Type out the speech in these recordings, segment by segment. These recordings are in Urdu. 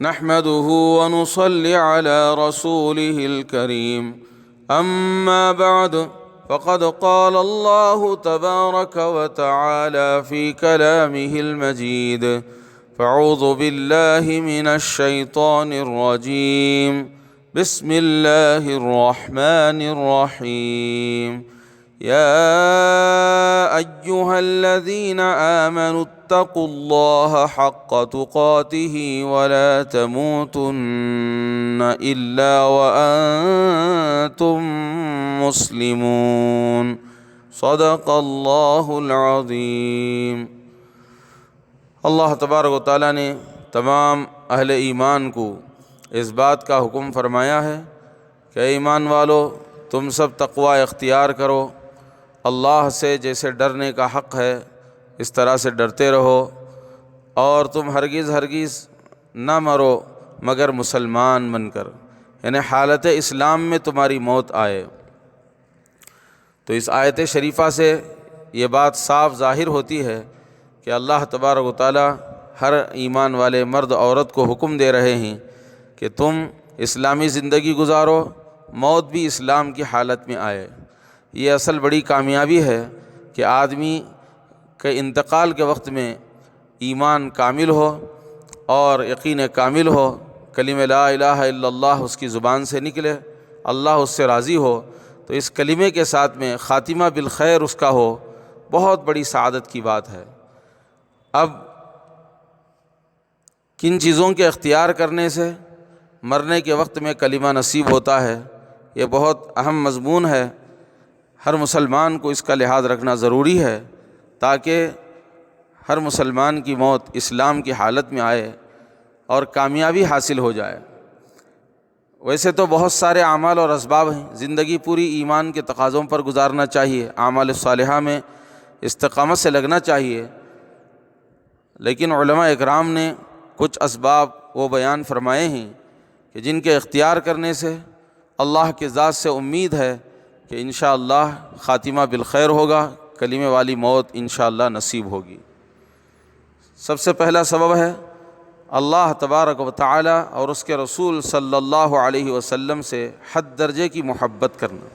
نحمده ونصلي على رسوله الكريم أما بعد فقد قال الله تبارك وتعالى في كلامه المجيد فأعوذ بالله من الشيطان الرجيم بسم الله الرحمن الرحيم يا أيها الذين آمنوا اتقوا الله حق تقاته ولا تموتن إلا وأنتم مسلمون صدق الله العظيم۔ اللہ تبارک و تعالیٰ نے تمام اہل ایمان کو اس بات کا حکم فرمایا ہے کہ اے ایمان والو، تم سب تقوی اختیار کرو، اللہ سے جیسے ڈرنے کا حق ہے اس طرح سے ڈرتے رہو، اور تم ہرگز نہ مرو مگر مسلمان بن کر، یعنی حالت اسلام میں تمہاری موت آئے۔ تو اس آیت شریفہ سے یہ بات صاف ظاہر ہوتی ہے کہ اللہ تبارک و تعالی ہر ایمان والے مرد عورت کو حکم دے رہے ہیں کہ تم اسلامی زندگی گزارو، موت بھی اسلام کی حالت میں آئے۔ یہ اصل بڑی کامیابی ہے کہ آدمی کے انتقال کے وقت میں ایمان کامل ہو اور یقین کامل ہو، کلمہ لا الہ الا اللہ اس کی زبان سے نکلے، اللہ اس سے راضی ہو، تو اس کلمے کے ساتھ میں خاتمہ بالخیر اس کا ہو، بہت بڑی سعادت کی بات ہے۔ اب کن چیزوں کے اختیار کرنے سے مرنے کے وقت میں کلمہ نصیب ہوتا ہے، یہ بہت اہم مضمون ہے، ہر مسلمان کو اس کا لحاظ رکھنا ضروری ہے تاکہ ہر مسلمان کی موت اسلام کی حالت میں آئے اور کامیابی حاصل ہو جائے۔ ویسے تو بہت سارے اعمال اور اسباب ہیں، زندگی پوری ایمان کے تقاضوں پر گزارنا چاہیے، اعمال صالحہ میں استقامت سے لگنا چاہیے، لیکن علماء اکرام نے کچھ اسباب وہ بیان فرمائے ہیں کہ جن کے اختیار کرنے سے اللہ کے ذات سے امید ہے کہ انشاءاللہ خاتمہ بالخیر ہوگا، کلمے والی موت انشاءاللہ نصیب ہوگی۔ سب سے پہلا سبب ہے اللہ تبارک و تعالی اور اس کے رسول صلی اللہ علیہ وسلم سے حد درجے کی محبت کرنا،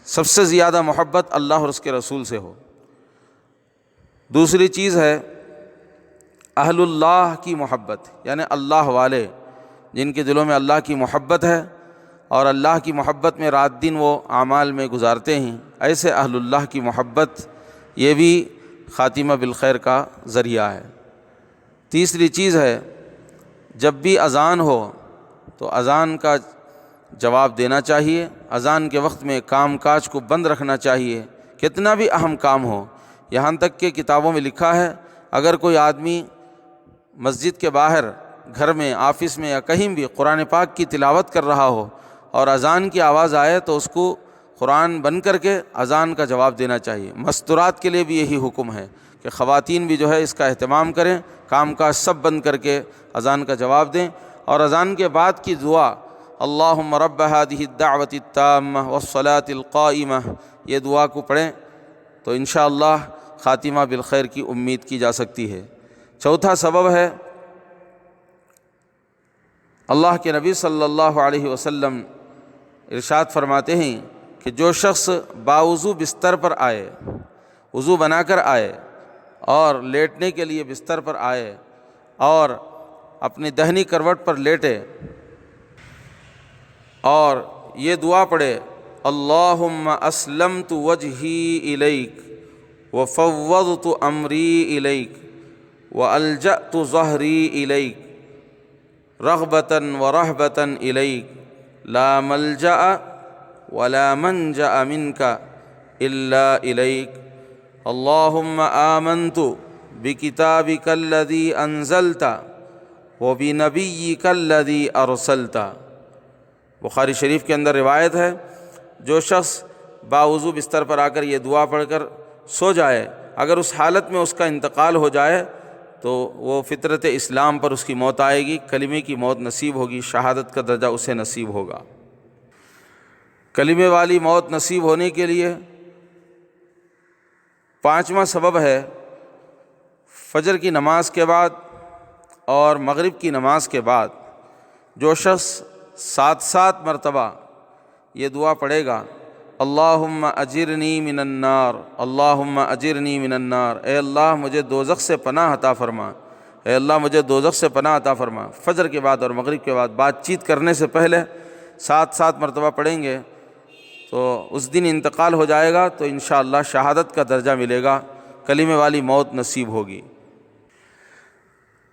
سب سے زیادہ محبت اللہ اور اس کے رسول سے ہو۔ دوسری چیز ہے اہل اللہ کی محبت، یعنی اللہ والے جن کے دلوں میں اللہ کی محبت ہے اور اللہ کی محبت میں رات دن وہ اعمال میں گزارتے ہیں، ایسے اہل اللہ کی محبت، یہ بھی خاتمہ بالخیر کا ذریعہ ہے۔ تیسری چیز ہے جب بھی اذان ہو تو اذان کا جواب دینا چاہیے، اذان کے وقت میں کام کاج کو بند رکھنا چاہیے، کتنا بھی اہم کام ہو، یہاں تک کہ کتابوں میں لکھا ہے اگر کوئی آدمی مسجد کے باہر، گھر میں، آفس میں یا کہیں بھی قرآن پاک کی تلاوت کر رہا ہو اور اذان کی آواز آئے تو اس کو قرآن بند کر کے اذان کا جواب دینا چاہیے۔ مستورات کے لیے بھی یہی حکم ہے کہ خواتین بھی جو ہے اس کا اہتمام کریں، کام کاج سب بند کر کے اذان کا جواب دیں، اور اذان کے بعد کی دعا اللہم رب هذه الدعوة التامة والصلاة القائمة، یہ دعا کو پڑھیں تو انشاءاللہ خاتمہ بالخیر کی امید کی جا سکتی ہے۔ چوتھا سبب ہے اللہ کے نبی صلی اللہ علیہ وسلم ارشاد فرماتے ہیں کہ جو شخص باوضو بستر پر آئے، وضو بنا کر آئے اور لیٹنے کے لیے بستر پر آئے اور اپنی دہنی کروٹ پر لیٹے اور یہ دعا پڑھے اللہم اسلمت وجہی الیک وفوضت امری الیک والجأت ظہری الیک رغبتاً ورہبتاً الیک لا ملجأ ولا منجأ منک الا الیک اللہم آمنت بکتابک الذی انزلت وبنبیک الذی ارسلت۔ بخاری شریف کے اندر روایت ہے جو شخص باوضو بستر پر آ کر یہ دعا پڑھ کر سو جائے، اگر اس حالت میں اس کا انتقال ہو جائے تو وہ فطرت اسلام پر اس کی موت آئے گی، کلمے کی موت نصیب ہوگی، شہادت کا درجہ اسے نصیب ہوگا۔ کلمے والی موت نصیب ہونے کے لیے پانچواں سبب ہے فجر کی نماز کے بعد اور مغرب کی نماز کے بعد جو شخص 7 مرتبہ یہ دعا پڑھے گا، اللہم اجرنی من النار، اللہم اجرنی من النار، اے اللہ مجھے دوزخ سے پناہ عطا فرما، اے اللہ مجھے دوزخ سے پناہ عطا فرما، فجر کے بعد اور مغرب کے بعد بات چیت کرنے سے پہلے 7 مرتبہ پڑھیں گے تو اس دن انتقال ہو جائے گا تو انشاءاللہ شہادت کا درجہ ملے گا، کلمے والی موت نصیب ہوگی۔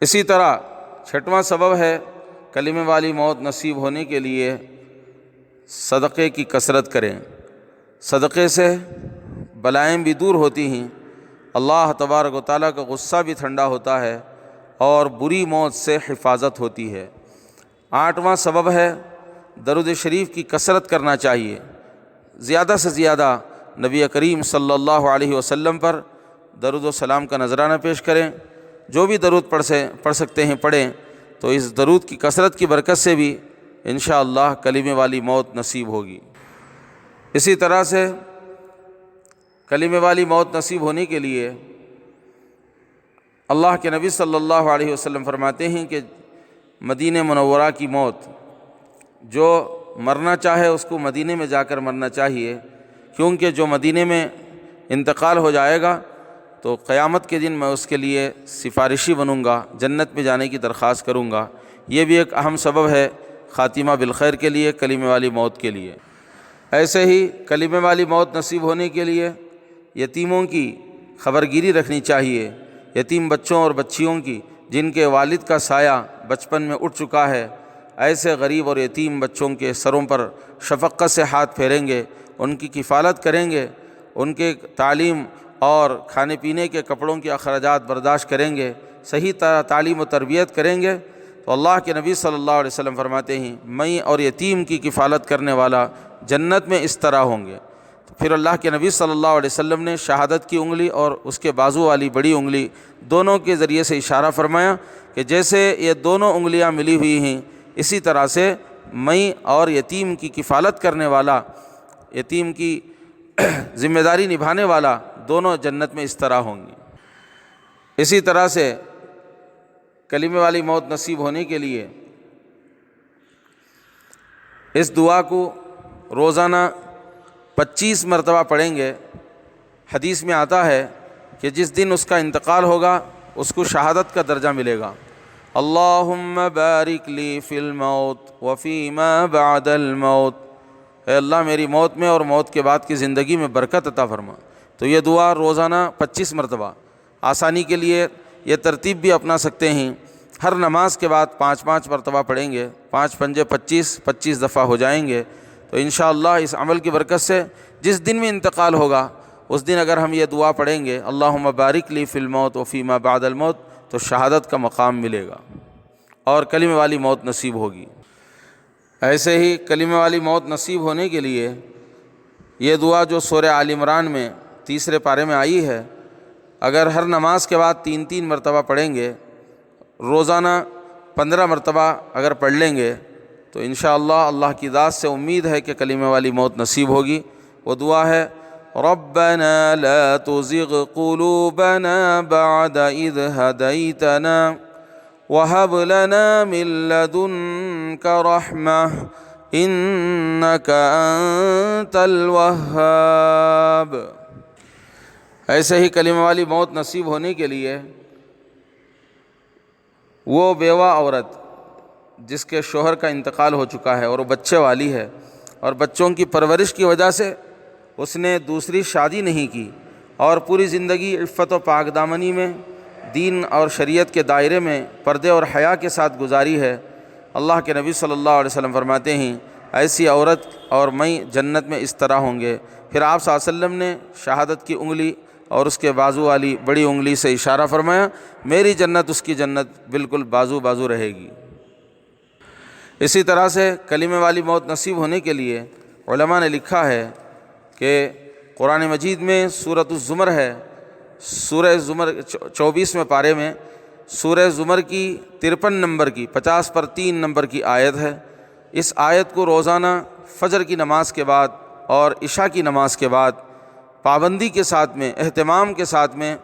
اسی طرح 6واں سبب ہے کلمے والی موت نصیب ہونے کے لیے صدقے کی کثرت کریں۔ صدقے سے بلائیں بھی دور ہوتی ہیں، اللہ تبارک و تعالیٰ کا غصہ بھی ٹھنڈا ہوتا ہے اور بری موت سے حفاظت ہوتی ہے۔ 8واں سبب ہے درود شریف کی کثرت کرنا چاہیے، زیادہ سے زیادہ نبی کریم صلی اللہ علیہ وسلم پر درود و سلام کا نذرانہ پیش کریں، جو بھی درود پڑھ سکتے ہیں پڑھیں، تو اس درود کی کثرت کی برکت سے بھی انشاءاللہ کلمے والی موت نصیب ہوگی۔ اسی طرح سے کلمے والی موت نصیب ہونے کے لیے اللہ کے نبی صلی اللہ علیہ وسلم فرماتے ہیں کہ مدینہ منورہ کی موت، جو مرنا چاہے اس کو مدینے میں جا کر مرنا چاہیے، کیونکہ جو مدینے میں انتقال ہو جائے گا تو قیامت کے دن میں اس کے لیے سفارشی بنوں گا، جنت میں جانے کی درخواست کروں گا۔ یہ بھی ایک اہم سبب ہے خاتمہ بالخیر کے لیے، کلمے والی موت کے لیے۔ ایسے ہی کلمے والی موت نصیب ہونے کے لیے یتیموں کی خبرگیری رکھنی چاہیے، یتیم بچوں اور بچیوں کی جن کے والد کا سایہ بچپن میں اٹھ چکا ہے، ایسے غریب اور یتیم بچوں کے سروں پر شفقت سے ہاتھ پھیریں گے، ان کی کفالت کریں گے، ان کے تعلیم اور کھانے پینے کے کپڑوں کے اخراجات برداشت کریں گے، صحیح تعلیم و تربیت کریں گے، تو اللہ کے نبی صلی اللہ علیہ وسلم فرماتے ہیں میں اور یتیم کی کفالت کرنے والا جنت میں اس طرح ہوں گے۔ تو پھر اللہ کے نبی صلی اللہ علیہ وسلم نے شہادت کی انگلی اور اس کے بازو والی بڑی انگلی دونوں کے ذریعے سے اشارہ فرمایا کہ جیسے یہ دونوں انگلیاں ملی ہوئی ہیں، اسی طرح سے میں اور یتیم کی کفالت کرنے والا، یتیم کی ذمہ داری نبھانے والا دونوں جنت میں اس طرح ہوں گے۔ اسی طرح سے کلمے والی موت نصیب ہونے کے لیے اس دعا کو روزانہ 25 مرتبہ پڑھیں گے۔ حدیث میں آتا ہے کہ جس دن اس کا انتقال ہوگا اس کو شہادت کا درجہ ملے گا۔ اللہم بارک لی فی الموت وفی ما بعد الموت، اے اللہ میری موت میں اور موت کے بعد کی زندگی میں برکت عطا فرما۔ تو یہ دعا روزانہ 25 مرتبہ، آسانی کے لیے یہ ترتیب بھی اپنا سکتے ہیں، ہر نماز کے بعد 5 مرتبہ پڑھیں گے، 5 پنجے 25 دفعہ ہو جائیں گے، تو انشاءاللہ اس عمل کی برکت سے جس دن میں انتقال ہوگا اس دن اگر ہم یہ دعا پڑھیں گے اللہم بارک لی فی الموت وفی ما بعد الموت، تو شہادت کا مقام ملے گا اور کلمے والی موت نصیب ہوگی۔ ایسے ہی کلمے والی موت نصیب ہونے کے لیے یہ دعا جو سورہ آل عمران میں 3 پارے میں آئی ہے، اگر ہر نماز کے بعد 3 مرتبہ پڑھیں گے، روزانہ 15 مرتبہ اگر پڑھ لیں گے تو انشاءاللہ اللہ کی ذات سے امید ہے کہ کلمے والی موت نصیب ہوگی۔ وہ دعا ہے ربنا لا تزغ قلوبنا بعد اذ ہدیتنا وہب لنا من لدنک رحمہ انک انت الوہاب۔ ایسے ہی کلمہ والی موت نصیب ہونے کے لیے وہ بیوہ عورت جس کے شوہر کا انتقال ہو چکا ہے اور وہ بچے والی ہے اور بچوں کی پرورش کی وجہ سے اس نے دوسری شادی نہیں کی اور پوری زندگی عفت و پاک دامنی میں دین اور شریعت کے دائرے میں پردے اور حیا کے ساتھ گزاری ہے، اللہ کے نبی صلی اللہ علیہ وسلم فرماتے ہیں ایسی عورت اور میں جنت میں اس طرح ہوں گے۔ پھر آپ صلی اللہ علیہ وسلم نے شہادت کی انگلی اور اس کے بازو والی بڑی انگلی سے اشارہ فرمایا میری جنت اس کی جنت بالکل بازو بازو رہے گی۔ اسی طرح سے کلمے والی موت نصیب ہونے کے لیے علماء نے لکھا ہے کہ قرآن مجید میں سورۃ الزمر ہے، سورہ زمر 24ویں پارے میں سورہ زمر کی 53 نمبر کی 50 پر 3 نمبر کی آیت ہے۔ اس آیت کو روزانہ فجر کی نماز کے بعد اور عشاء کی نماز کے بعد پابندی کے ساتھ میں، اہتمام کے ساتھ میں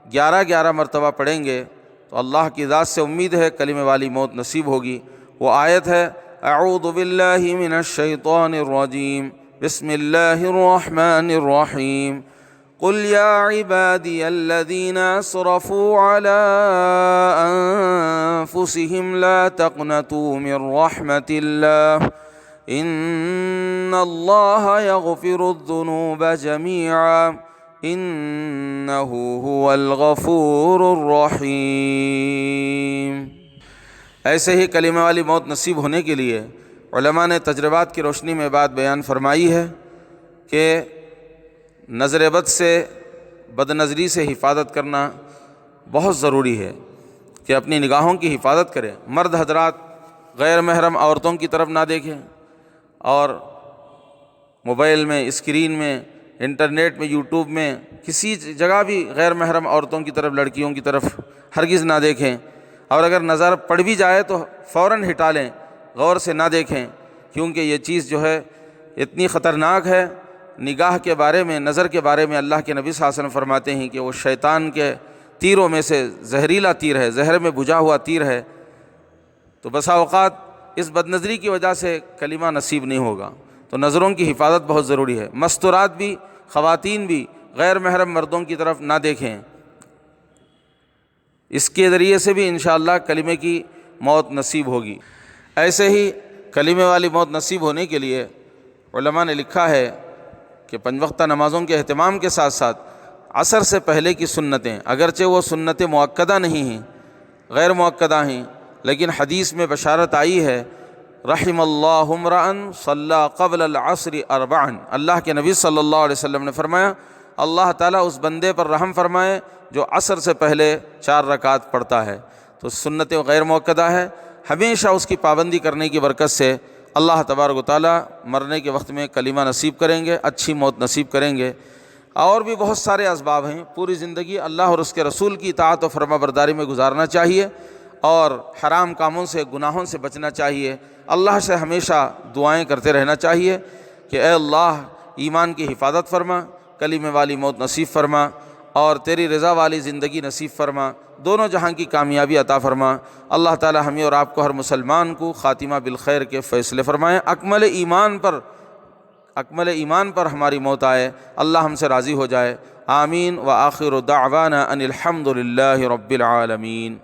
11 مرتبہ پڑھیں گے تو اللہ کی ذات سے امید ہے کلمے والی موت نصیب ہوگی۔ وہ آیت ہے اعوذ باللہ من الشیطان الرجیم بسم اللہ الرحمن الرحیم قل یا عبادی الذین اسرفوا علی انفسهم لا تقنطوا من رحمت اللہ ان اللہ یغفر الذنوب جمیعا انہ هو الغفور الرحیم۔ ایسے ہی کلمہ والی موت نصیب ہونے کے لیے علماء نے تجربات کی روشنی میں بات بیان فرمائی ہے کہ نظر بد سے، بد نظری سے حفاظت کرنا بہت ضروری ہے کہ اپنی نگاہوں کی حفاظت کریں۔ مرد حضرات غیر محرم عورتوں کی طرف نہ دیکھیں، اور موبائل میں، اسکرین میں، انٹرنیٹ میں، یوٹیوب میں، کسی جگہ بھی غیر محرم عورتوں کی طرف، لڑکیوں کی طرف ہرگز نہ دیکھیں، اور اگر نظر پڑ بھی جائے تو فوراً ہٹا لیں، غور سے نہ دیکھیں، کیونکہ یہ چیز جو ہے اتنی خطرناک ہے۔ نگاہ کے بارے میں، نظر کے بارے میں اللہ کے نبی صلی اللہ علیہ وسلم فرماتے ہیں کہ وہ شیطان کے تیروں میں سے زہریلا تیر ہے، زہر میں بجھا ہوا تیر ہے۔ تو بسا اوقات اس بد نظری کی وجہ سے کلمہ نصیب نہیں ہوگا، تو نظروں کی حفاظت بہت ضروری ہے۔ مستورات بھی، خواتین بھی غیر محرم مردوں کی طرف نہ دیکھیں، اس کے ذریعے سے بھی انشاءاللہ کلمے کی موت نصیب ہوگی۔ ایسے ہی کلمے والی موت نصیب ہونے کے لیے علماء نے لکھا ہے کہ 5 وقتہ نمازوں کے اہتمام کے ساتھ ساتھ عصر سے پہلے کی سنتیں، اگرچہ وہ سنتیں مؤکدہ نہیں ہیں، غیر مؤکدہ ہیں، لیکن حدیث میں بشارت آئی ہے رحم اللہ امرأ صلی قبل العصر 4، اللہ کے نبی صلی اللہ علیہ وسلم نے فرمایا اللہ تعالیٰ اس بندے پر رحم فرمائے جو عصر سے پہلے 4 رکعت پڑھتا ہے۔ تو سنت غیر مؤکدہ ہے، ہمیشہ اس کی پابندی کرنے کی برکت سے اللہ تبارک و تعالیٰ مرنے کے وقت میں کلمہ نصیب کریں گے، اچھی موت نصیب کریں گے۔ اور بھی بہت سارے اسباب ہیں، پوری زندگی اللہ اور اس کے رسول کی اطاعت و فرما برداری میں گزارنا چاہیے، اور حرام کاموں سے، گناہوں سے بچنا چاہیے۔ اللہ سے ہمیشہ دعائیں کرتے رہنا چاہیے کہ اے اللہ ایمان کی حفاظت فرما، کلمے والی موت نصیب فرما، اور تیری رضا والی زندگی نصیب فرما، دونوں جہاں کی کامیابی عطا فرما۔ اللہ تعالی ہمیں اور آپ کو، ہر مسلمان کو خاتمہ بالخیر کے فیصلے فرمائیں، اکمل ایمان پر ہماری موت آئے، اللہ ہم سے راضی ہو جائے۔ آمین۔ وآخر دعوانا ان الحمد للہ رب العالمین۔